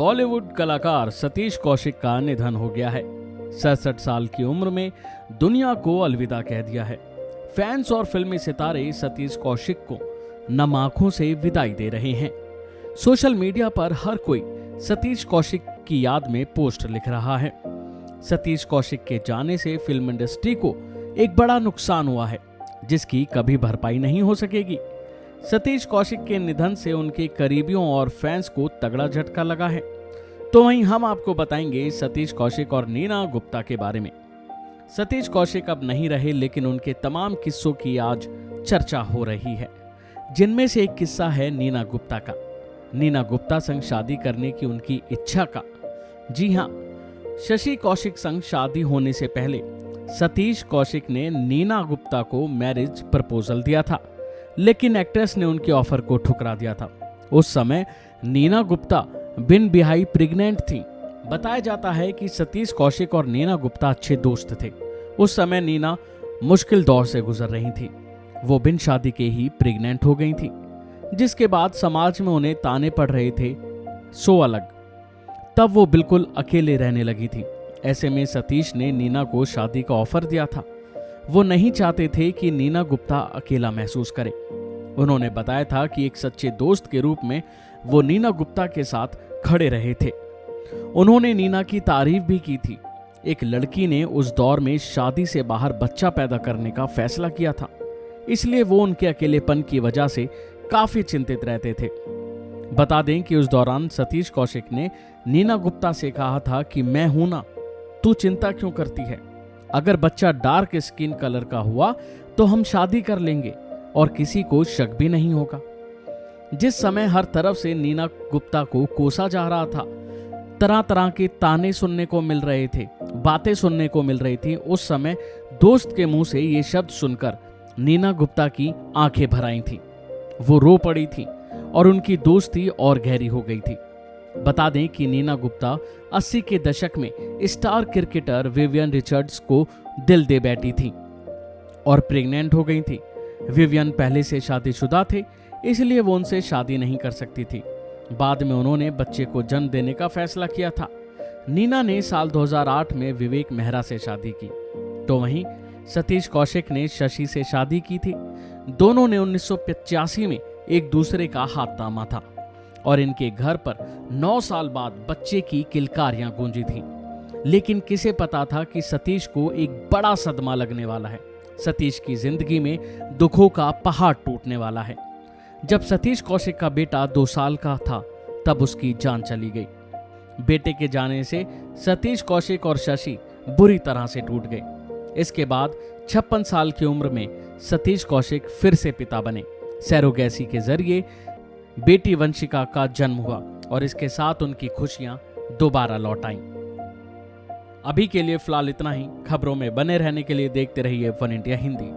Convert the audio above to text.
बॉलीवुड कलाकार सतीश कौशिक का निधन हो गया है। 67 साल की उम्र में दुनिया को अलविदा कह दिया है। फैंस और फिल्मी सितारे सतीश कौशिक को नम आंखों से विदाई दे रहे हैं। सोशल मीडिया पर हर कोई सतीश कौशिक की याद में पोस्ट लिख रहा है। सतीश कौशिक के जाने से फिल्म इंडस्ट्री को एक बड़ा नुकसान हुआ है, जिसकी कभी भरपाई नहीं हो सकेगी। सतीश कौशिक के निधन से उनके करीबियों और फैंस को तगड़ा झटका लगा है। तो वहीं हम आपको बताएंगे सतीश कौशिक और नीना गुप्ता के बारे में। सतीश कौशिक अब नहीं रहे, लेकिन उनके तमाम किस्सों की आज चर्चा हो रही है, जिनमें से एक किस्सा है नीना गुप्ता का। नीना गुप्ता संग शादी करने की उनकी इच्छा का। जी हां, शशि कौशिक संग शादी होने से पहले सतीश कौशिक ने नीना गुप्ता को मैरिज प्रपोजल दिया था, लेकिन एक्ट्रेस ने उनके ऑफर को ठुकरा दिया था। उस समय नीना गुप्ता बिन बिहाई प्रेग्नेंट थी। बताया जाता है कि सतीश कौशिक और नीना गुप्ता अच्छे दोस्त थे। उस समय नीना मुश्किल दौर से गुजर रही थी। वो बिन शादी के ही प्रेग्नेंट हो गई थी, जिसके बाद समाज में उन्हें ताने पड़ रहे थे, सो अलग। तब वो बिल्कुल अकेले रहने लगी थी। ऐसे में सतीश ने नीना को शादी का ऑफर दिया था। वो नहीं चाहते थे कि नीना गुप्ता अकेला महसूस करे। उन्होंने बताया था कि एक सच्चे दोस्त के रूप में वो नीना गुप्ता के साथ खड़े रहे थे। उन्होंने नीना की तारीफ भी की थी। एक लड़की ने उस दौर में शादी से बाहर बच्चा पैदा करने का फैसला किया था, इसलिए वो उनके अकेलेपन की वजह से काफी चिंतित रहते थे। बता दें कि उस दौरान सतीश कौशिक ने नीना गुप्ता से कहा था कि मैं हूं ना, तू चिंता क्यों करती है? अगर बच्चा डार्क स्किन कलर का हुआ तो हम शादी कर लेंगे और किसी को शक भी नहीं होगा। जिस समय हर तरफ से नीना गुप्ता को कोसा जा रहा था, तरह तरह के ताने सुनने को मिल रहे थे, बातें सुनने को मिल रही थी, उस समय दोस्त के मुंह से ये शब्द सुनकर नीना गुप्ता की आंखें भर आई थी। वो रो पड़ी थी और उनकी दोस्ती और गहरी हो गई थी। बता दें कि नीना गुप्ता 80 के दशक में स्टार क्रिकेटर विवियन रिचर्ड्स को दिल दे बैठी थी और प्रेग्नेंट हो गई थी। विवियन पहले से शादीशुदा थे, इसलिए वो उनसे शादी नहीं कर सकती थी। बाद में उन्होंने बच्चे को जन्म देने का फैसला किया था। नीना ने साल 2008 में विवेक मेहरा से शादी की, तो वहीं सतीश कौशिक ने शशि से शादी की थी। दोनों ने 1985 में एक दूसरे का हाथ थामा था और इनके घर पर 9 साल बाद बच्चे की किलकारियां गूंजी थीं। लेकिन किसे पता था कि सतीश को एक बड़ा सदमा लगने वाला है। सतीश की जिंदगी में दुखों का पहाड़ टूटने वाला है। जब सतीश कौशिक का बेटा 2 साल का था, तब उसकी जान चली गई। बेटे के जाने से सतीश कौशिक और शशि बुरी तरह से टूट गए। इसके बाद 56 साल की उम्र में सतीश कौशिक फिर से पिता बने। सैरोगेसी के जरिए बेटी वंशिका का जन्म हुआ और इसके साथ उनकी खुशियां दोबारा लौट आईं। अभी के लिए फिलहाल इतना ही। खबरों में बने रहने के लिए देखते रहिए वन इंडिया हिंदी।